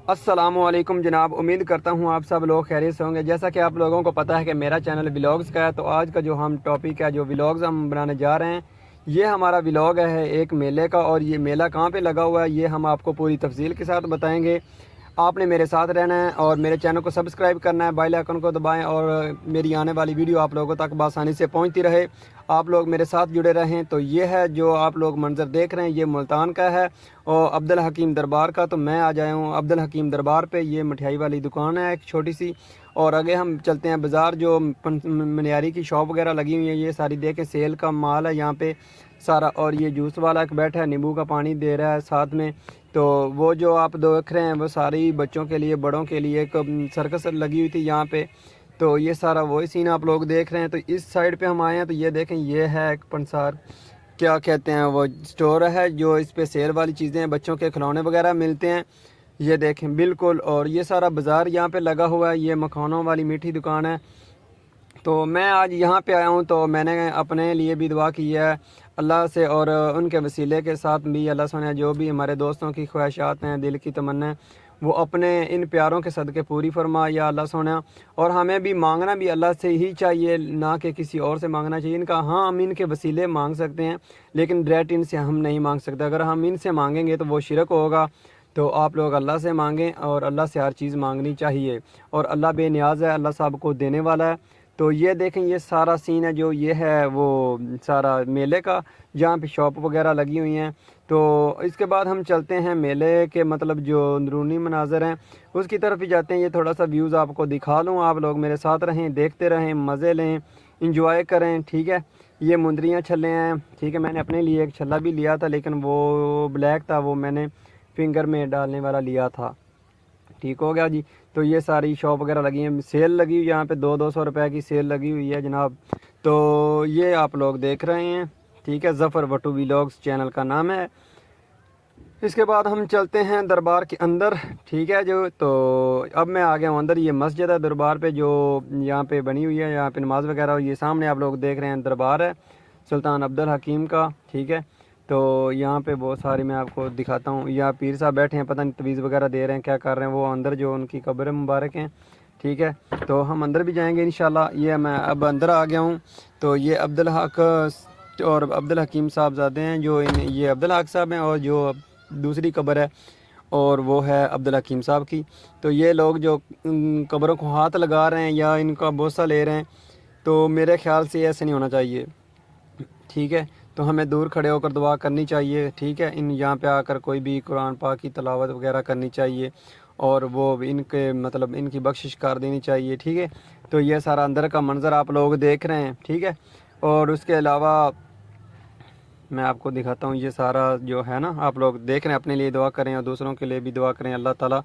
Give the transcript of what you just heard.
السلام علیکم جناب، امید کرتا ہوں آپ سب لوگ خیریت سے ہوں گے۔ جیسا کہ آپ لوگوں کو پتہ ہے کہ میرا چینل ولاگز کا ہے، تو آج کا جو ہم ٹاپک ہے، جو ولاگز ہم بنانے جا رہے ہیں، یہ ہمارا ولاگ ہے ایک میلے کا، اور یہ میلہ کہاں پہ لگا ہوا ہے یہ ہم آپ کو پوری تفصیل کے ساتھ بتائیں گے۔ آپ نے میرے ساتھ رہنا ہے اور میرے چینل کو سبسکرائب کرنا ہے، بیل آئیکن کو دبائیں، اور میری آنے والی ویڈیو آپ لوگوں تک بآسانی سے پہنچتی رہے، آپ لوگ میرے ساتھ جڑے رہیں۔ تو یہ ہے جو آپ لوگ منظر دیکھ رہے ہیں، یہ ملتان کا ہے اور عبدالحکیم دربار کا۔ تو میں آ جایا ہوں عبدالحکیم دربار پہ۔ یہ مٹھائی والی دکان ہے ایک چھوٹی سی، اور آگے ہم چلتے ہیں بازار، جو منیاری کی شاپ وغیرہ لگی ہوئی ہیں، یہ ساری دیکھیں سیل کا مال ہے یہاں پہ سارا۔ اور یہ جوس والا ایک بیٹھا ہے، نیمبو کا پانی دے رہا ہے ساتھ میں۔ تو وہ جو آپ دیکھ رہے ہیں وہ ساری بچوں کے لیے، بڑوں کے لیے ایک سرکس لگی ہوئی تھی یہاں پہ۔ تو یہ سارا وہی سین آپ لوگ دیکھ رہے ہیں۔ تو اس سائڈ پہ ہم آئے ہیں، تو یہ دیکھیں یہ ہے ایک پنسار، کیا کہتے ہیں وہ سٹور ہے، جو اس پہ سیل والی چیزیں ہیں، بچوں کے کھلونے وغیرہ ملتے ہیں، یہ دیکھیں بالکل۔ اور یہ سارا بازار یہاں پہ لگا ہوا ہے، یہ مکھانوں والی میٹھی دکان ہے۔ تو میں آج یہاں پہ آیا ہوں، تو میں نے اپنے لیے بھی دعا کی ہے اللہ سے، اور ان کے وسیلے کے ساتھ بھی اللہ سنے جو بھی ہمارے دوستوں کی خواہشات ہیں، دل کی تمنا وہ اپنے ان پیاروں کے صدقے پوری فرما یا اللہ سونا۔ اور ہمیں بھی مانگنا بھی اللہ سے ہی چاہیے، نہ کہ کسی اور سے مانگنا چاہیے۔ ان کا ہاں ہم ان کے وسیلے مانگ سکتے ہیں، لیکن ڈائریکٹ ان سے ہم نہیں مانگ سکتے۔ اگر ہم ان سے مانگیں گے تو وہ شرک ہوگا۔ تو آپ لوگ اللہ سے مانگیں، اور اللہ سے ہر چیز مانگنی چاہیے، اور اللہ بے نیاز ہے، اللہ صاحب کو دینے والا ہے۔ تو یہ دیکھیں یہ سارا سین ہے، جو یہ ہے وہ سارا میلے کا، جہاں پہ شاپ وغیرہ لگی ہوئی ہیں۔ تو اس کے بعد ہم چلتے ہیں میلے کے مطلب جو اندرونی مناظر ہیں اس کی طرف ہی جاتے ہیں۔ یہ تھوڑا سا ویوز آپ کو دکھا لوں، آپ لوگ میرے ساتھ رہیں، دیکھتے رہیں، مزے لیں، انجوائے کریں، ٹھیک ہے۔ یہ مندریاں چھلے ہیں، ٹھیک ہے۔ میں نے اپنے لیے ایک چھلا بھی لیا تھا، لیکن وہ بلیک تھا، وہ میں نے فنگر میں ڈالنے والا لیا تھا، ٹھیک ہو گیا جی۔ تو یہ ساری شاپ وغیرہ لگی ہیں، سیل لگی ہوئی یہاں پہ 200 روپے کی سیل لگی ہوئی ہے جناب۔ تو یہ آپ لوگ دیکھ رہے ہیں، ٹھیک ہے، ظفر وٹو ولاگز چینل کا نام ہے۔ اس کے بعد ہم چلتے ہیں دربار کے اندر، ٹھیک ہے جو۔ تو اب میں آ گیا ہوں اندر۔ یہ مسجد ہے دربار پہ جو یہاں پہ بنی ہوئی ہے، یہاں پہ نماز وغیرہ، یہ سامنے آپ لوگ دیکھ رہے ہیں دربار ہے سلطان عبدالحکیم کا، ٹھیک ہے۔ تو یہاں پہ بہت ساری میں آپ کو دکھاتا ہوں، یہاں پیر صاحب بیٹھے ہیں، پتہ نہیں تویز وغیرہ دے رہے ہیں، کیا کر رہے ہیں وہ اندر، جو ان کی قبر مبارک ہیں، ٹھیک ہے۔ تو ہم اندر بھی جائیں گے انشاءاللہ۔ یہ میں اب اندر آ گیا ہوں۔ تو یہ عبدالحق اور عبدالحکیم صاحب زادے ہیں، جو یہ عبدالحق صاحب ہیں، اور جو دوسری قبر ہے اور وہ ہے عبدالحکیم صاحب کی۔ تو یہ لوگ جو قبروں کو ہاتھ لگا رہے ہیں یا ان کا بوسہ لے رہے ہیں، تو میرے خیال سے ایسے نہیں ہونا چاہیے، ٹھیک ہے۔ تو ہمیں دور کھڑے ہو کر دعا کرنی چاہیے، ٹھیک ہے۔ یہاں پہ آ کر کوئی بھی قرآن پاک کی تلاوت وغیرہ کرنی چاہیے، اور وہ ان کے مطلب ان کی بخشش کر دینی چاہیے، ٹھیک ہے۔ تو یہ سارا اندر کا منظر آپ لوگ دیکھ رہے ہیں، ٹھیک ہے۔ اور اس کے علاوہ میں آپ کو دکھاتا ہوں، یہ سارا جو ہے نا، آپ لوگ دیکھ رہے ہیں، اپنے لیے دعا کریں اور دوسروں کے لیے بھی دعا کریں، اللہ تعالیٰ